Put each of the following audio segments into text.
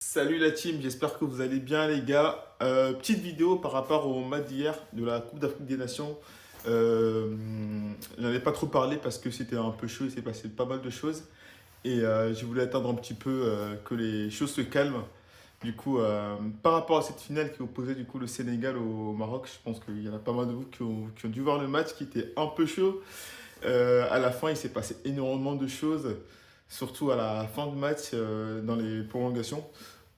Salut la team, j'espère que vous allez bien les gars. Petite vidéo par rapport au match d'hier de la Coupe d'Afrique des Nations. Euh, J'en ai pas trop parlé parce que c'était un peu chaud, il s'est passé pas mal de choses. Et je voulais attendre un petit peu que les choses se calment. Du coup, par rapport à cette finale qui opposait du coup le Sénégal au Maroc, je pense qu'il y en a pas mal de vous qui ont dû voir le match qui était un peu chaud. À la fin, il s'est passé énormément de choses, surtout à la fin de match, dans les prolongations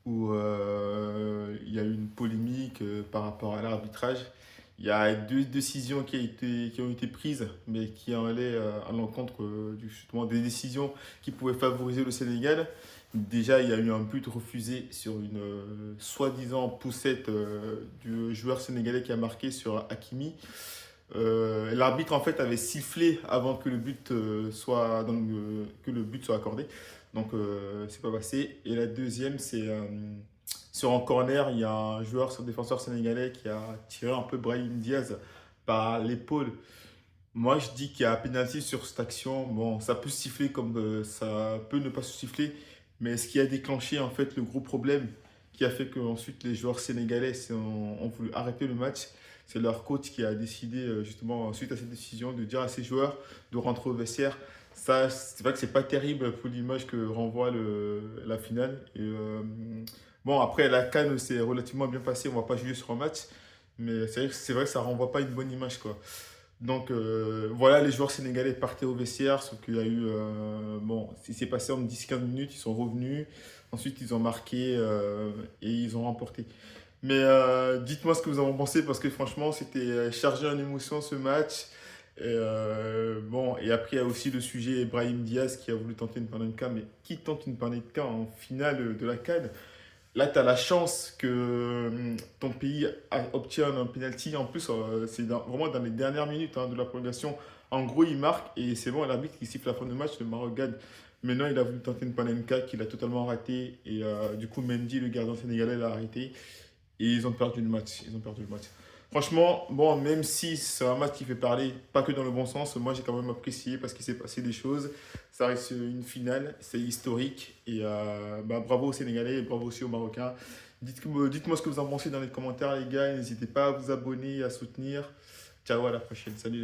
où il y a eu une polémique par rapport à l'arbitrage. Il y a deux décisions qui ont été prises, mais qui allaient à l'encontre justement des décisions qui pouvaient favoriser le Sénégal. Déjà, il y a eu un but refusé sur une soi-disant poussette du joueur sénégalais qui a marqué sur Hakimi. L'arbitre en fait avait sifflé avant que le but que le but soit accordé. Donc c'est pas passé. Et la deuxième, c'est sur un corner, il y a un défenseur sénégalais qui a tiré un peu Brahim Diaz par l'épaule. Moi, je dis qu'il y a pénalty sur cette action. Bon, ça peut se siffler comme ça peut ne pas se siffler, mais ce qui a déclenché en fait le gros problème qui a fait que ensuite les joueurs sénégalais ont voulu arrêter le match, c'est leur coach qui a décidé justement suite à cette décision de dire à ses joueurs de rentrer au vestiaire. Ça, c'est vrai que c'est pas terrible pour l'image que renvoie la finale. Et, bon, après la CAN s'est relativement bien passé. On va pas juger sur un match, mais c'est vrai que ça renvoie pas une bonne image quoi. Donc voilà, les joueurs sénégalais partaient au vestiaire, sauf qu'il y a eu, bon, il s'est passé en 10-15 minutes, ils sont revenus, ensuite ils ont marqué et ils ont remporté. Mais dites-moi ce que vous en pensez, parce que franchement, c'était chargé en émotion ce match. Et, bon, et après, il y a aussi le sujet Brahim Diaz qui a voulu tenter une panenka, mais qui tente une panenka en finale de la CAN? Là, tu as la chance que ton pays obtienne un penalty. En plus, c'est vraiment dans les dernières minutes de la prolongation. En gros, il marque et c'est bon, l'arbitre qui siffle la fin de match, le Maroc gagne. Maintenant, il a voulu tenter une panenka qu'il a totalement raté. Et du coup, Mendy, le gardien sénégalais, l'a arrêté. Et ils ont perdu le match. Ils ont perdu le match. Franchement, bon, même si c'est un match qui fait parler, pas que dans le bon sens, moi j'ai quand même apprécié parce qu'il s'est passé des choses. Ça reste une finale, c'est historique. Et bah, bravo aux Sénégalais et bravo aussi aux Marocains. Dites-moi ce que vous en pensez dans les commentaires, les gars. N'hésitez pas à vous abonner, à soutenir. Ciao, à la prochaine. Salut.